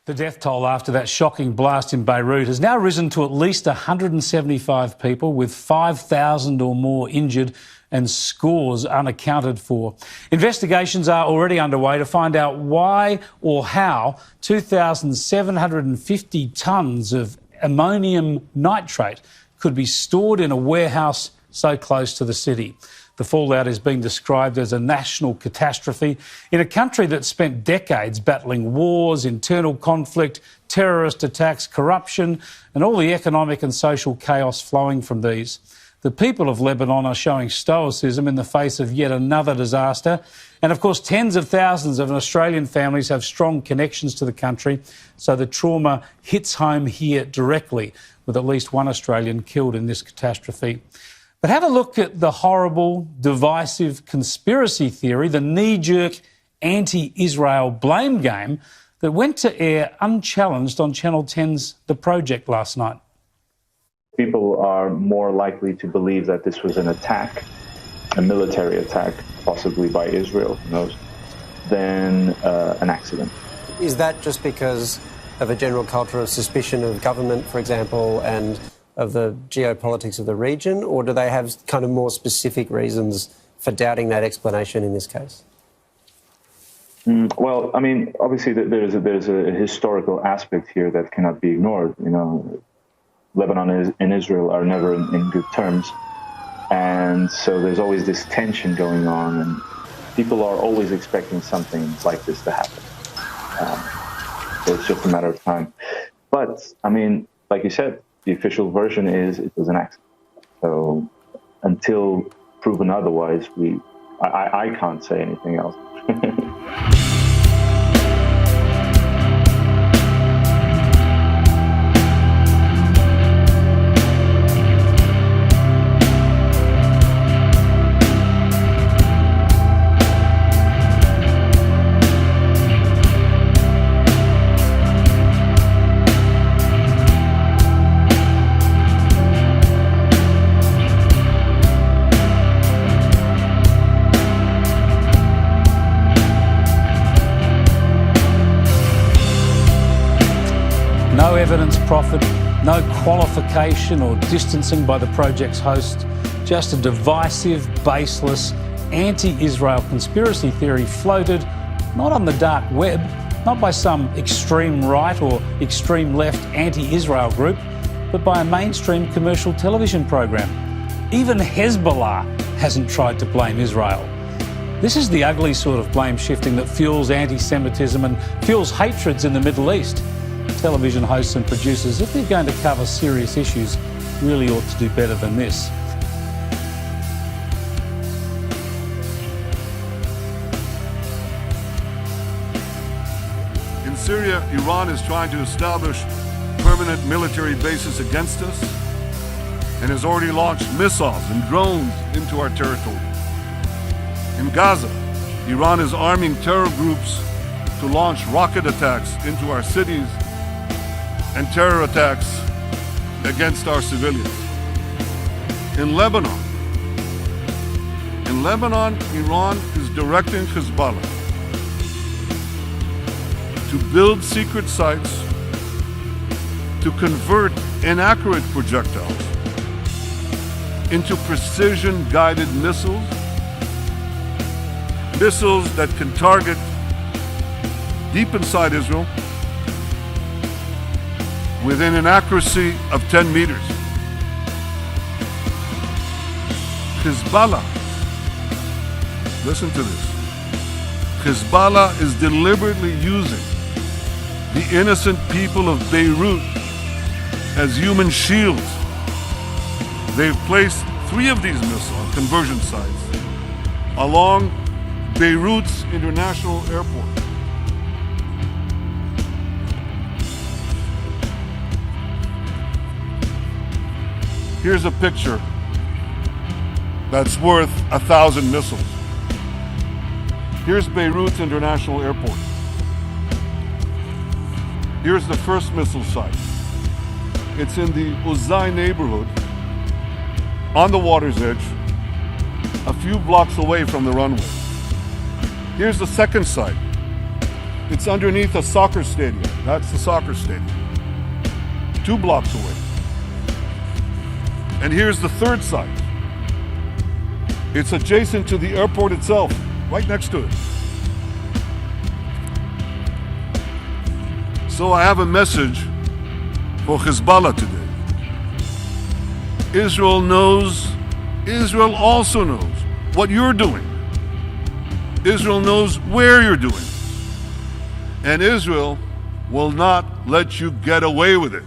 The death toll after that shocking blast in Beirut has now risen to at least 175 people, with 5,000 or more injured and scores unaccounted for. Investigations are already underway to find out why or how 2,750 tonnes of ammonium nitrate could be stored in a warehouse so close to the city. The fallout is being described as a national catastrophe in a country that spent decades battling wars, internal conflict, terrorist attacks, corruption, and all the economic and social chaos flowing from these. The people of Lebanon are showing stoicism in the face of yet another disaster. And of course, tens of thousands of Australian families have strong connections to the country, so the trauma hits home here directly, with at least one Australian killed in this catastrophe. But have a look at the horrible, divisive conspiracy theory, the knee-jerk anti-Israel blame game that went to air unchallenged on Channel 10's The Project last night. People are more likely to believe that this was an attack, a military attack, possibly by Israel, who knows, than an accident. Is that just because of a general culture of suspicion of government, for example, and of the geopolitics of the region, or do they have kind of more specific reasons for doubting that explanation in this case? Well, I mean, obviously there's a historical aspect here that cannot be ignored. You know, Lebanon and Israel are never in good terms, and so there's always this tension going on, and people are always expecting something like this to happen. So it's just a matter of time. But I mean, like you said, the official version is it was an accident. So until proven otherwise, I can't say anything else. No evidence proffered, no qualification or distancing by the project's host, just a divisive, baseless, anti-Israel conspiracy theory floated not on the dark web, not by some extreme right or extreme left anti-Israel group, but by a mainstream commercial television program. Even Hezbollah hasn't tried to blame Israel. This is the ugly sort of blame shifting that fuels anti-Semitism and fuels hatreds in the Middle East. Television hosts and producers, if they're going to cover serious issues, really ought to do better than this. In Syria, Iran is trying to establish permanent military bases against us and has already launched missiles and drones into our territory. In Gaza, Iran is arming terror groups to launch rocket attacks into our cities and terror attacks against our civilians. In Lebanon, Iran is directing Hezbollah to build secret sites to convert inaccurate projectiles into precision-guided missiles that can target deep inside Israel within an accuracy of 10 meters. Hezbollah, listen to this. Hezbollah is deliberately using the innocent people of Beirut as human shields. They've placed 3 of these missile conversion sites along Beirut's international airport. Here's a picture that's worth 1,000 missiles. Here's Beirut's international airport. Here's the first missile site. It's in the Uzai neighborhood, on the water's edge, a few blocks away from the runway. Here's the second site. It's underneath a soccer stadium. That's the soccer stadium. 2 blocks away. And here's the third site. It's adjacent to the airport itself, right next to it. So I have a message for Hezbollah today. Israel knows, Israel also knows what you're doing. Israel knows where you're doing. And Israel will not let you get away with it.